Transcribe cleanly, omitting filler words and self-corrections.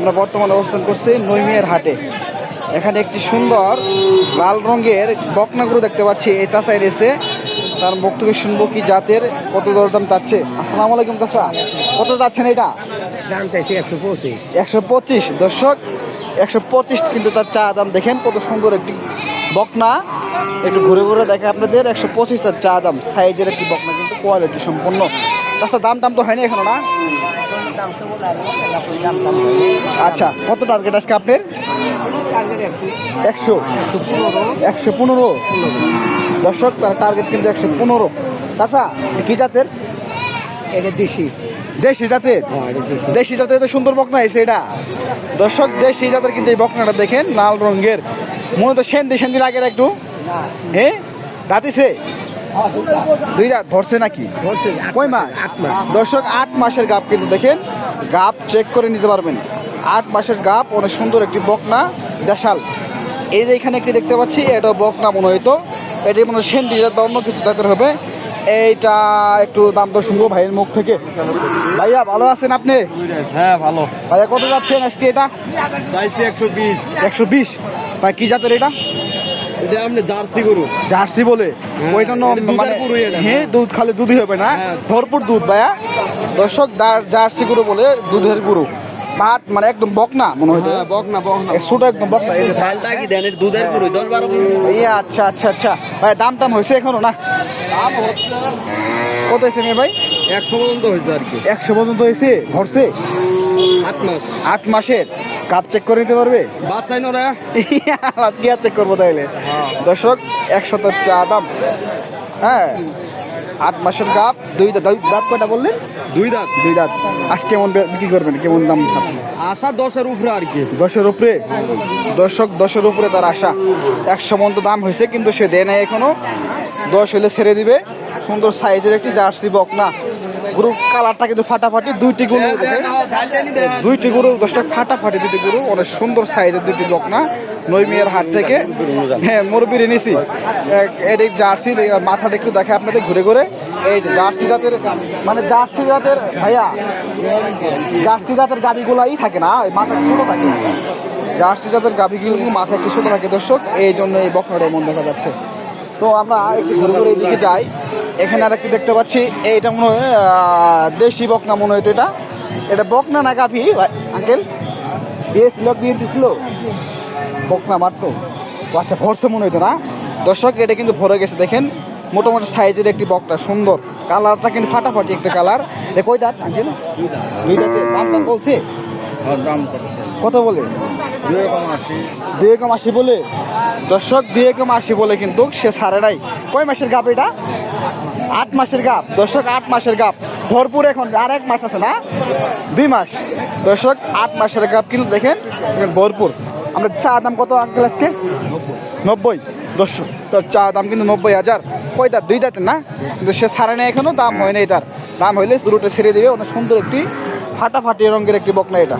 আমরা বর্তমানে অবস্থান করছি নৈমিয়ার হাটে। এখানে একটি সুন্দর লাল রঙের বকনাগুলো দেখতে পাচ্ছি। এই চাষাই রয়েছে, তার মুখ থেকে শুনবো কি জাতের, কত দরদাম চাচ্ছে। আসসালামু আলাইকুম চাষা, কত যাচ্ছেন এটা? দাম চাইছি 125। 125। দর্শক 125 কিন্তু তার চা দাম। দেখেন কত সুন্দর একটি বকনা, একটু ঘুরে ঘুরে দেখে আপনাদের। 125 তার চা দাম। সাইজের একটি বকনা, কিন্তু কোয়ালিটি সম্পন্ন। তাছাড়া দাম টাম তো হয়নি এখনো না? আচ্ছা, কত টার্গেট আজকে আপনার? 115। দর্শক তার টার্গেট কিন্তু 115। চাচা কি জাতের? এটা দেশি। দেশি জাতের? দেশি জাতের তো সুন্দর বকনা হয়েছে এটা। দর্শক দেশি জাতের কিন্তু এই বকনাটা দেখেন, লাল রঙের। মনে তো সেন্দি সেন্দি লাগে না একটু? হ্যাঁ, দাঁতিছে? 2 রাত ধরছে নাকি? কয় মাস? 8 মাস। দর্শক 8 মাসের গাপ কিন্তু দেখেন, গাপ চেক করে নিতে পারবেন। 8 মাসের গাপ, অনেক সুন্দর একটি বকনা দেশাল। এই যে এখানে একটি দেখতে পাচ্ছি, এটা বকনা মনে হইতো। এটি মনে হয় সেন্ডি জাত অন্য কিছু জাতের হবে। এইটা একটু দাম দর শুনবো ভাইয়ের মুখ থেকে। ভাইয়া ভালো আছেন আপনি? হ্যাঁ ভালো। ভাইয়া কত যাচ্ছেন আজকে এটা? চাইছি 120। 120। ভাই কি জাতের এটা? এটা আপনি জার্সি গরু। জার্সি বলে? ওই জন্য মানে হ্যাঁ, দুধ খালে দুধই হবে না? ভরপুর দুধ ভাইয়া। দর্শক জার্সি গরু বলে, দুধের গরু। পাট মানে একদম বকনা মনে হয়। বকনা বকনা। ছোট একদম বকনা। এই যে চালটা কি দেন? দুধের গরু 10-12 গরু। আচ্ছা আচ্ছা আচ্ছা। ভাই দাম টাম হয়েছে এখনো না? কত হয়েছে মেয়ে ভাই? 100 পর্যন্ত হয়েছে আর কি। 100 পর্যন্ত হয়েছে? ভরছে 8 মাস। 8 মাসের। কাপ চেক করে নিতে পারবে? বাচ্চাই নরা। কি আর চেক করবো তাইলে? দর্শক 100 চা দাম। হ্যাঁ, 8 মাসের গাপ। 2 দাঁত কয়টা বললেন? 2 দাঁত। 2 দাঁত। আজ কেমন বিক্রি করবেন? কেমন দাম? আশা 10-এর উপরে আর কি। 10-এর উপরে? দর্শক 10-এর উপরে তার আশা। 100 পর্যন্ত দাম হয়েছে, কিন্তু সে দেয় নাই এখনো। 10 হলে ছেড়ে দিবে। সুন্দর সাইজের একটি জার্সি বকনা গরু। কালারটা কিন্তু ফাটাফাটি। 2টি গরু দেখেন, 2টি গরু দর্শক ফাটাফাটি। 2টি গরু অনেক সুন্দর সাইজের 2টি বকনা। নৈমিয়ার হাট থেকে হ্যাঁ মুরব্বির এনেছি। এটি জার্সির মাথাটা একটু দেখে আপনাদের ঘুরে ঘুরে। এই যে জার্সি জাতের, মানে জার্সি জাতের ভাইয়া, জার্সি জাতের গাভিগুলাই থাকে না, ওই মাথা ছোটো থাকে। জার্সি জাতের গাভিগুলো মাথা একটু ছোটো থাকে দর্শক, এই জন্য এই বকনাটা এমন দেখা যাচ্ছে। তো আমরা একটু ঘুরে ঘুরে এইদিকে যাই। এখানে আর একটু দেখতে পাচ্ছি, এইটা মনে হয় দেশি বকনা মনে হয়। তো এটা বকনা না গাভি আঙ্কেল? দিয়েছিল, দিয়ে দিছিল বকনা মাত্র। আচ্ছা, ভরসে মনে হইতো না। দর্শক এটা কিন্তু ভরে গেছে দেখেন, মোটামুটি সাইজের একটি বকনা, সুন্দর। কালারটা কিন্তু ফাটাফাটি একটা কালার। এ কই দাঁত আঙ্কেল? 2 দাঁতের। দাম দাম বলছে? দাম কত বলে? 2,80 বলে। দর্শক 2,80 বলে, কিন্তু সে ছাড়ে নাই। কয় মাসের গাপ এটা? 8 মাসের গাপ। দর্শক 8 মাসের গাপ ভরপুর। এখন আর 1 মাস আছে না? 2 মাস। দর্শক 8 মাসের গাপ কিন্তু দেখেন ভরপুর। আমরা চা দাম কত আঙ্কেল আজকে? 90। দর্শক তার চা দাম কিন্তু 90,000। কয় দাঁত? 2 দাঁতের না? কিন্তু সে ছাড়ে নাই এখনো, দাম হয় নাই তার। দাম হইলে শুরুটা ছেড়ে দেবে। অনেক সুন্দর একটি ফাটাফাটি রঙের একটি বকনা এটা।